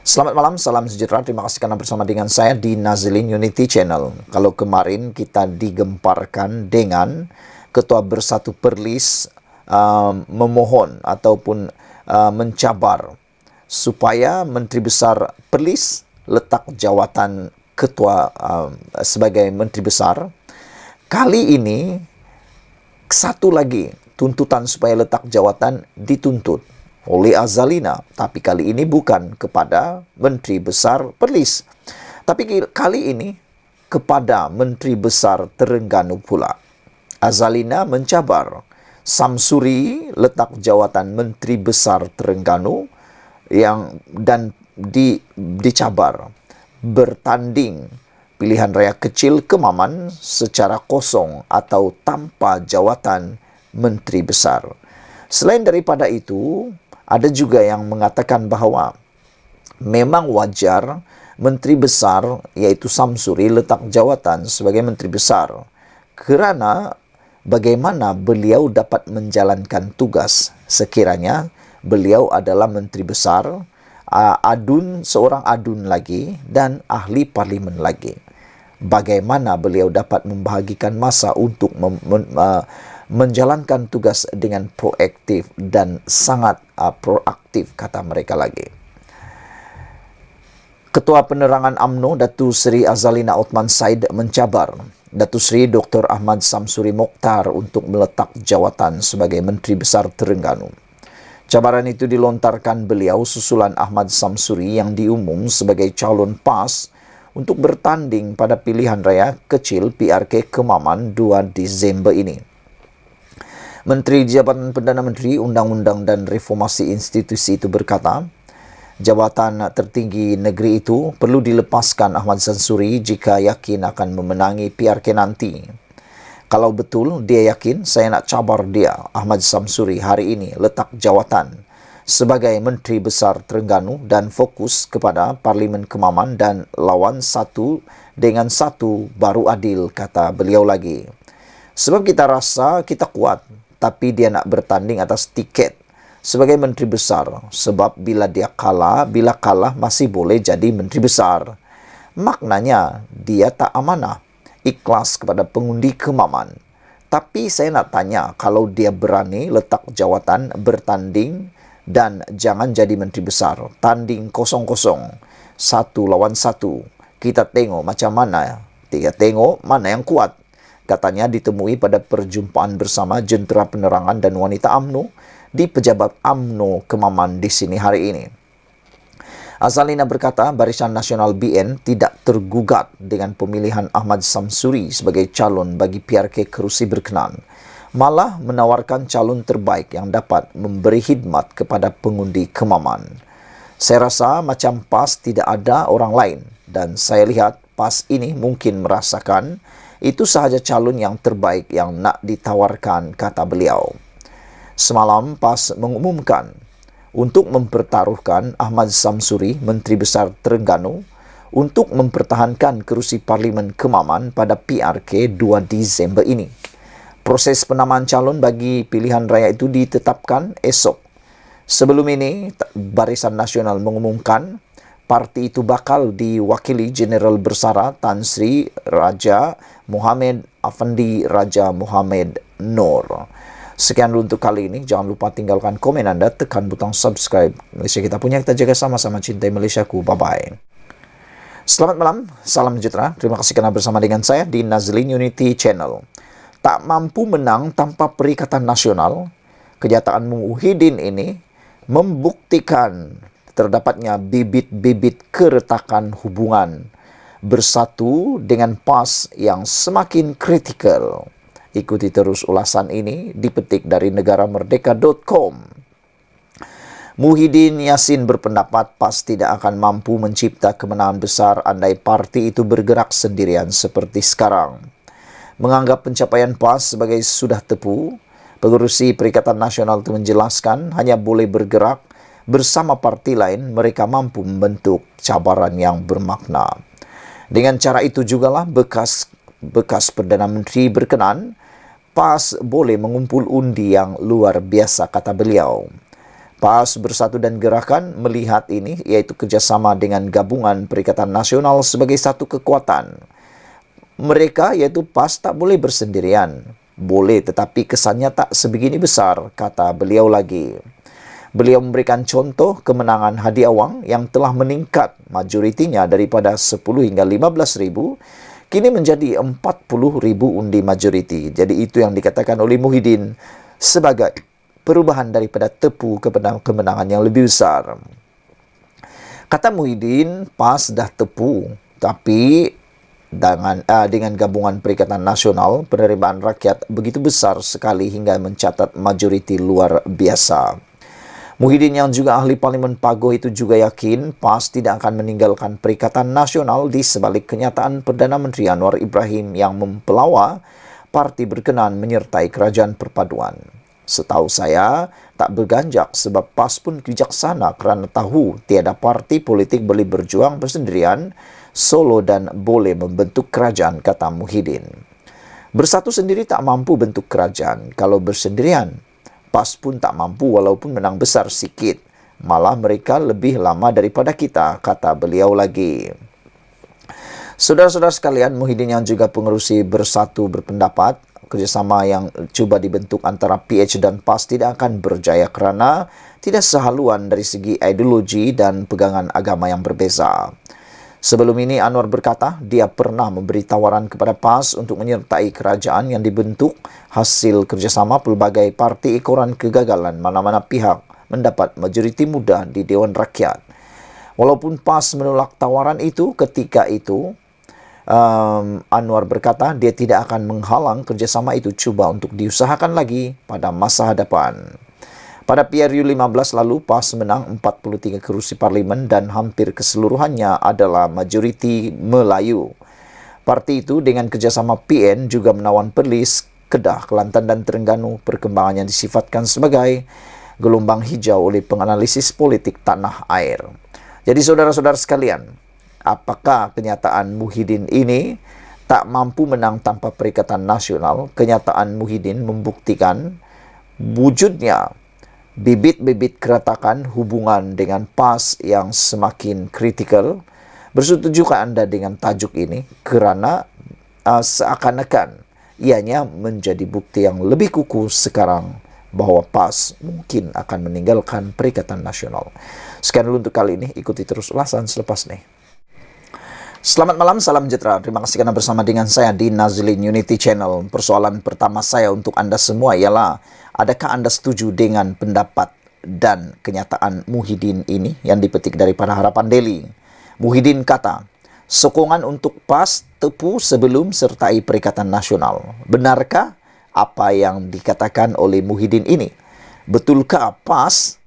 Selamat malam, salam sejahtera. Terima kasih karena bersama dengan saya di Nazilin Unity Channel. Kalau kemarin kita digemparkan dengan Ketua Bersatu Perlis memohon ataupun mencabar supaya Menteri Besar Perlis letak jawatan Ketua sebagai Menteri Besar. Kali ini satu lagi tuntutan supaya letak jawatan dituntut oleh Azalina, tapi kali ini bukan kepada Menteri Besar Perlis, tapi kali ini kepada Menteri Besar Terengganu pula. Azalina mencabar Samsuri letak jawatan Menteri Besar Terengganu dan dicabar bertanding pilihan raya kecil Kemaman secara kosong atau tanpa jawatan Menteri Besar. Selain daripada itu, ada juga yang mengatakan bahawa memang wajar Menteri Besar yaitu Samsuri letak jawatan sebagai Menteri Besar kerana bagaimana beliau dapat menjalankan tugas sekiranya beliau adalah Menteri Besar, seorang adun lagi dan ahli parlimen lagi. Bagaimana beliau dapat membahagikan masa untuk menjalankan tugas dengan proaktif dan sangat proaktif, kata mereka lagi. Ketua Penerangan UMNO Datuk Seri Azalina Othman Said mencabar Datuk Seri Dr. Ahmad Samsuri Mokhtar untuk meletak jawatan sebagai Menteri Besar Terengganu. Cabaran itu dilontarkan beliau susulan Ahmad Samsuri yang diumum sebagai calon PAS untuk bertanding pada pilihan raya kecil PRK Kemaman 2 Disember ini. Menteri Jabatan Perdana Menteri, Undang-Undang dan Reformasi Institusi itu berkata, jabatan tertinggi negeri itu perlu dilepaskan Ahmad Samsuri jika yakin akan memenangi PRK nanti. Kalau betul dia yakin, saya nak cabar dia, Ahmad Samsuri, hari ini letak jawatan sebagai Menteri Besar Terengganu dan fokus kepada Parlimen Kemaman dan lawan satu dengan satu baru adil, kata beliau lagi. Sebab kita rasa kita kuat, tapi dia nak bertanding atas tiket sebagai Menteri Besar. Sebab bila kalah masih boleh jadi Menteri Besar. Maknanya dia tak amanah, ikhlas kepada pengundi Kemaman. Tapi saya nak tanya, kalau dia berani letak jawatan bertanding dan jangan jadi Menteri Besar, tanding kosong-kosong, 1-1, kita tengok macam mana, dia tengok mana yang kuat. Katanya ditemui pada perjumpaan bersama Jentera Penerangan dan Wanita UMNO di Pejabat UMNO Kemaman di sini hari ini. Azalina berkata Barisan Nasional BN tidak tergugat dengan pemilihan Ahmad Samsuri sebagai calon bagi PRK kerusi berkenan. Malah menawarkan calon terbaik yang dapat memberi khidmat kepada pengundi Kemaman. Saya rasa macam PAS tidak ada orang lain dan saya lihat PAS ini mungkin merasakan itu sahaja calon yang terbaik yang nak ditawarkan, kata beliau. Semalam PAS mengumumkan untuk mempertaruhkan Ahmad Samsuri, Menteri Besar Terengganu, untuk mempertahankan kerusi Parlimen Kemaman pada PRK 2 Disember ini. Proses penamaan calon bagi pilihan raya itu ditetapkan esok. Sebelum ini, Barisan Nasional mengumumkan parti itu bakal diwakili Jeneral Bersara Tan Sri Raja Muhammad Afandi Raja Muhammad Noor. Sekian dulu untuk kali ini. Jangan lupa tinggalkan komen anda, tekan butang subscribe. Malaysia kita punya, kita jaga sama-sama, cintai Malaysiaku. Bye-bye. Selamat malam, salam sejahtera. Terima kasih kerana bersama dengan saya di Nazilin Unity Channel. Tak mampu menang tanpa Perikatan Nasional, kenyataan Muhyiddin ini membuktikan terdapatnya bibit-bibit keretakan hubungan bersatu dengan PAS yang semakin kritikal. Ikuti terus ulasan ini dipetik dari negaramerdeka.com. Muhyiddin Yassin berpendapat PAS tidak akan mampu mencipta kemenangan besar andai parti itu bergerak sendirian seperti sekarang. Menganggap pencapaian PAS sebagai sudah tepu, pengurusi Perikatan Nasional itu menjelaskan hanya boleh bergerak bersama parti lain mereka mampu membentuk cabaran yang bermakna. Dengan cara itu jugalah bekas Perdana Menteri berkenan, PAS boleh mengumpul undi yang luar biasa, kata beliau. PAS Bersatu dan Gerakan melihat ini, yaitu kerjasama dengan Gabungan Perikatan Nasional sebagai satu kekuatan. Mereka, yaitu PAS, tak boleh bersendirian. Boleh, tetapi kesannya tak sebegini besar, kata beliau lagi. Beliau memberikan contoh kemenangan Hadi Awang yang telah meningkat majoritinya daripada 10 hingga 15 ribu, kini menjadi 40 ribu undi majoriti. Jadi itu yang dikatakan oleh Muhyiddin sebagai perubahan daripada tepu kepada kemenangan yang lebih besar. Kata Muhyiddin, PAS dah tepu, tapi dengan Gabungan Perikatan Nasional, penerimaan rakyat begitu besar sekali hingga mencatat majoriti luar biasa. Muhyiddin yang juga ahli Parlimen Pagoh itu juga yakin PAS tidak akan meninggalkan Perikatan Nasional di sebalik kenyataan Perdana Menteri Anwar Ibrahim yang mempelawa parti berkenan menyertai Kerajaan Perpaduan. Setahu saya, tak berganjak sebab PAS pun bijaksana kerana tahu tiada parti politik boleh berjuang bersendirian, solo dan boleh membentuk kerajaan, kata Muhyiddin. Bersatu sendiri tak mampu bentuk kerajaan. Kalau bersendirian, PAS pun tak mampu walaupun menang besar sikit. Malah mereka lebih lama daripada kita, kata beliau lagi. Saudara-saudara sekalian, Muhyiddin yang juga pengerusi Bersatu berpendapat, kerjasama yang cuba dibentuk antara PH dan PAS tidak akan berjaya kerana tidak sehaluan dari segi ideologi dan pegangan agama yang berbeza. Sebelum ini, Anwar berkata dia pernah memberi tawaran kepada PAS untuk menyertai kerajaan yang dibentuk hasil kerjasama pelbagai parti ekoran kegagalan mana-mana pihak mendapat majoriti muda di Dewan Rakyat. Walaupun PAS menolak tawaran itu ketika itu, Anwar berkata dia tidak akan menghalang kerjasama itu cuba untuk diusahakan lagi pada masa hadapan. Pada PRU 15 lalu, PAS menang 43 kerusi parlimen dan hampir keseluruhannya adalah majoriti Melayu. Parti itu dengan kerjasama PN juga menawan Perlis, Kedah, Kelantan dan Terengganu, perkembangan yang disifatkan sebagai gelombang hijau oleh penganalisis politik tanah air. Jadi saudara-saudara sekalian, apakah kenyataan Muhyiddin ini tak mampu menang tanpa Perikatan Nasional? Kenyataan Muhyiddin membuktikan wujudnya bibit-bibit keretakan hubungan dengan PAS yang semakin kritikal. Bersetujukah anda dengan tajuk ini? Kerana seakan-akan ianya menjadi bukti yang lebih kukuh sekarang bahawa PAS mungkin akan meninggalkan Perikatan Nasional. Sekian dulu untuk kali ini. Ikuti terus ulasan selepas ini. Selamat malam, salam sejahtera. Terima kasih kerana bersama dengan saya di Nazlin Unity Channel. Persoalan pertama saya untuk anda semua ialah, adakah anda setuju dengan pendapat dan kenyataan Muhyiddin ini yang dipetik daripada Harapan Daily? Muhyiddin kata, sokongan untuk PAS tepu sebelum sertai Perikatan Nasional. Benarkah apa yang dikatakan oleh Muhyiddin ini? Betulkah PAS